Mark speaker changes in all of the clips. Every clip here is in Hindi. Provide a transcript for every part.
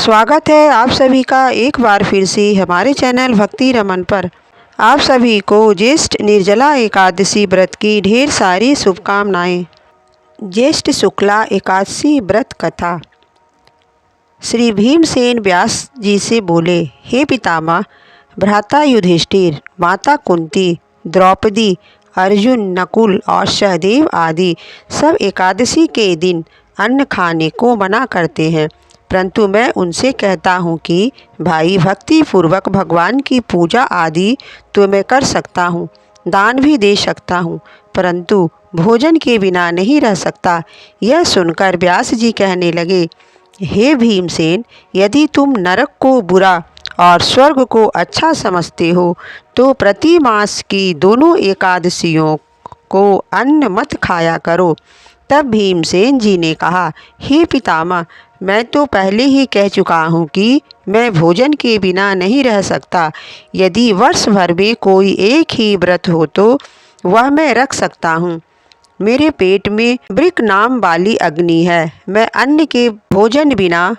Speaker 1: स्वागत है आप सभी का एक बार फिर से हमारे चैनल भक्ति रमन पर। आप सभी को ज्येष्ठ निर्जला एकादशी व्रत की ढेर सारी शुभकामनाएं। ज्येष्ठ शुक्ला एकादशी व्रत कथा। श्री भीमसेन व्यास जी से बोले, हे पितामह, भ्राता युधिष्ठिर, माता कुंती, द्रौपदी, अर्जुन, नकुल और सहदेव आदि सब एकादशी के दिन अन्न खाने को मना करते हैं, परंतु मैं उनसे कहता हूँ कि भाई, भक्ति पूर्वक भगवान की पूजा आदि तो मैं कर सकता हूँ, दान भी दे सकता हूँ, परंतु भोजन के बिना नहीं रह सकता। यह सुनकर व्यास जी कहने लगे, हे भीमसेन, यदि तुम नरक को बुरा और स्वर्ग को अच्छा समझते हो तो प्रति मास की दोनों एकादशियों को अन्न मत खाया करो। तब भीमसेन जी ने कहा, हे पितामह, मैं तो पहले ही कह चुका हूँ कि मैं भोजन के बिना नहीं रह सकता। यदि वर्ष भर में कोई एक ही व्रत हो तो वह मैं रख सकता हूँ। मेरे पेट में वृक नाम वाली अग्नि है। मैं अन्न के भोजन बिना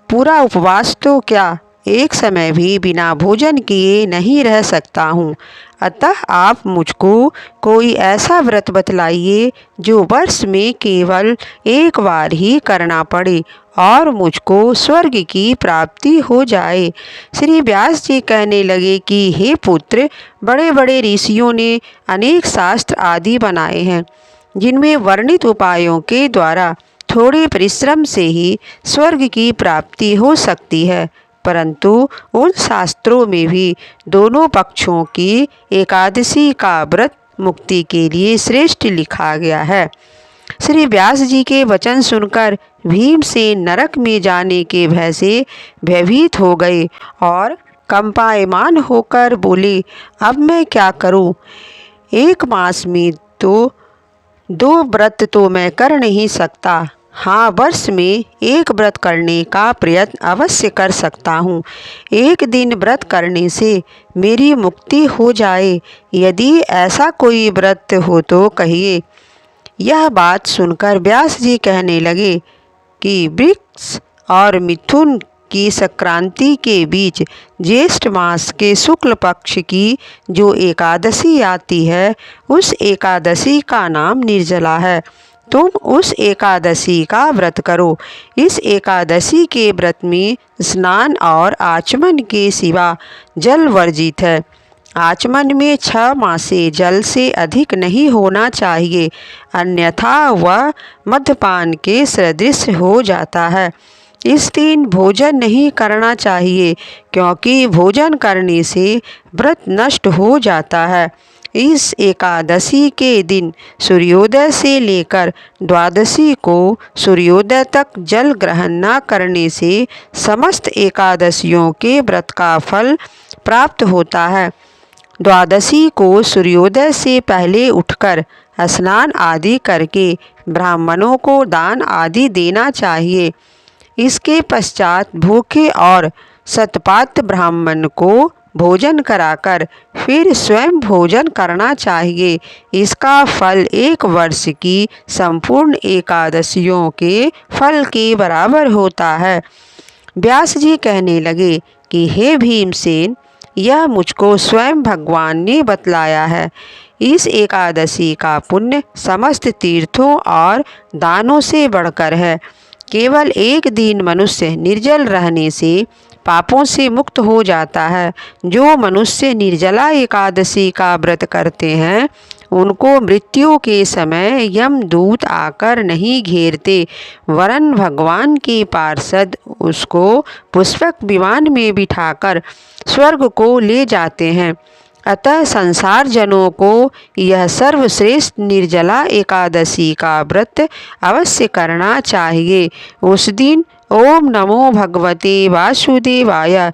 Speaker 1: पूरा उपवास तो क्या, एक समय भी बिना भोजन किए नहीं रह सकता हूँ। अतः आप मुझको कोई ऐसा व्रत बतलाइए जो वर्ष में केवल एक बार ही करना पड़े और मुझको स्वर्ग की प्राप्ति हो जाए। श्री व्यास जी कहने लगे कि हे पुत्र, बड़े बड़े ऋषियों ने अनेक शास्त्र आदि बनाए हैं, जिनमें वर्णित उपायों के द्वारा थोड़े परिश्रम से ही स्वर्ग की प्राप्ति हो सकती है, परंतु उन शास्त्रों में भी दोनों पक्षों की एकादशी का व्रत मुक्ति के लिए श्रेष्ठ लिखा गया है। श्री व्यास जी के वचन सुनकर भीमसेन नरक में जाने के भय से भयभीत हो गए और कंपायमान होकर बोले, अब मैं क्या करूं? एक मास में तो 2 व्रत तो मैं कर नहीं सकता। हाँ, वर्ष में एक व्रत करने का प्रयत्न अवश्य कर सकता हूँ। एक दिन व्रत करने से मेरी मुक्ति हो जाए। यदि ऐसा कोई व्रत हो तो कहिए। यह बात सुनकर व्यास जी कहने लगे कि वृक्ष और मिथुन की संक्रांति के बीच ज्येष्ठ मास के शुक्ल पक्ष की जो एकादशी आती है, उस एकादशी का नाम निर्जला है। तुम उस एकादशी का व्रत करो। इस एकादशी के व्रत में स्नान और आचमन के सिवा जल वर्जित है। आचमन में 6 मासे जल से अधिक नहीं होना चाहिए, अन्यथा वह मद्यपान के सदृश हो जाता है। इस दिन भोजन नहीं करना चाहिए, क्योंकि भोजन करने से व्रत नष्ट हो जाता है। इस एकादशी के दिन सूर्योदय से लेकर द्वादशी को सूर्योदय तक जल ग्रहण न करने से समस्त एकादशियों के व्रत का फल प्राप्त होता है। द्वादशी को सूर्योदय से पहले उठकर स्नान आदि करके ब्राह्मणों को दान आदि देना चाहिए। इसके पश्चात भूखे और शतपात्र ब्राह्मण को भोजन कराकर फिर स्वयं भोजन करना चाहिए। इसका फल 1 वर्ष की संपूर्ण एकादशियों के फल के बराबर होता है। व्यास जी कहने लगे कि हे भीमसेन, यह मुझको स्वयं भगवान ने बतलाया है। इस एकादशी का पुण्य समस्त तीर्थों और दानों से बढ़कर है। केवल एक दिन मनुष्य निर्जल रहने से पापों से मुक्त हो जाता है। जो मनुष्य निर्जला एकादशी का व्रत करते हैं, उनको मृत्यु के समय यमदूत आकर नहीं घेरते, वरन भगवान के पार्षद उसको पुष्पक विमान में बिठाकर स्वर्ग को ले जाते हैं। अतः संसार जनों को यह सर्वश्रेष्ठ निर्जला एकादशी का व्रत अवश्य करना चाहिए। उस दिन ओम नमो भगवते वासुदेवाय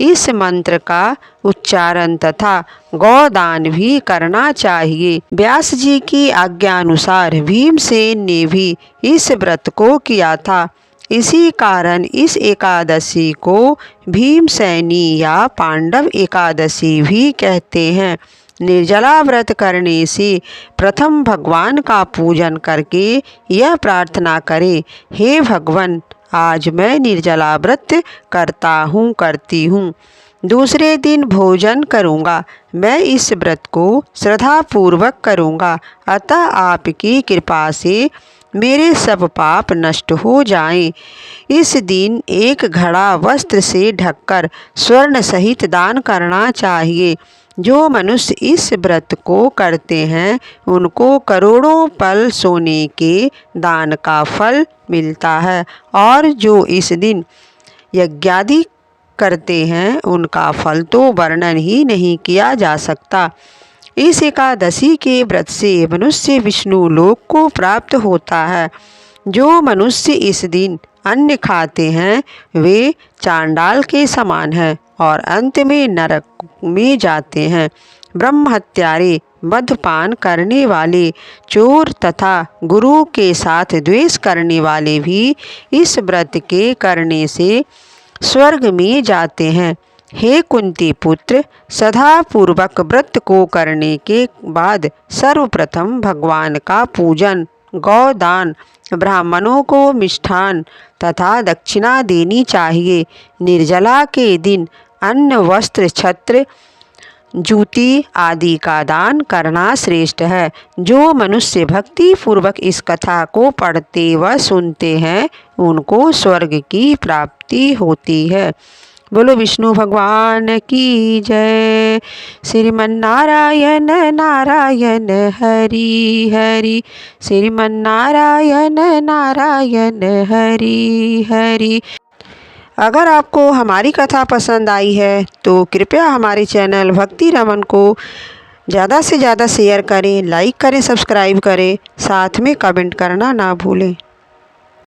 Speaker 1: इस मंत्र का उच्चारण तथा गौदान भी करना चाहिए। व्यास जी की आज्ञानुसार भीमसेन ने भी इस व्रत को किया था। इसी कारण इस एकादशी को भीमसेनी या पांडव एकादशी भी कहते हैं। निर्जला व्रत करने से प्रथम भगवान का पूजन करके यह प्रार्थना करें, हे भगवान, आज मैं निर्जला व्रत करती हूँ। दूसरे दिन भोजन करूँगा। मैं इस व्रत को श्रद्धापूर्वक करूँगा, अतः आपकी कृपा से मेरे सब पाप नष्ट हो जाएं। इस दिन एक घड़ा वस्त्र से ढककर स्वर्ण सहित दान करना चाहिए। जो मनुष्य इस व्रत को करते हैं उनको करोड़ों पल सोने के दान का फल मिलता है, और जो इस दिन यज्ञादि करते हैं उनका फल तो वर्णन ही नहीं किया जा सकता। इस एकादशी के व्रत से मनुष्य विष्णु लोक को प्राप्त होता है। जो मनुष्य इस दिन अन्न खाते हैं वे चांडाल के समान हैं और अंत में नरक में जाते हैं। ब्रह्म हत्यारे, मद्यपान करने वाले, चोर तथा गुरु के साथ द्वेष करने वाले भी इस व्रत के करने से स्वर्ग में जाते हैं। हे कुंती पुत्र, श्रद्धापूर्वक व्रत को करने के बाद सर्वप्रथम भगवान का पूजन, गौदान, ब्राह्मणों को मिष्ठान तथा दक्षिणा देनी चाहिए। निर्जला के दिन अन्न, वस्त्र, छत्र, जूती आदि का दान करना श्रेष्ठ है। जो मनुष्य भक्ति पूर्वक इस कथा को पढ़ते व सुनते हैं उनको स्वर्ग की प्राप्ति होती है। बोलो विष्णु भगवान की जय। श्रीमन्नारायण नारायण हरि हरि, श्रीमन्नारायण नारायण हरि हरि। अगर आपको हमारी कथा पसंद आई है तो कृपया हमारे चैनल भक्ति रमन को ज़्यादा से ज़्यादा शेयर करें, लाइक करें, सब्सक्राइब करें, साथ में कमेंट करना ना भूलें।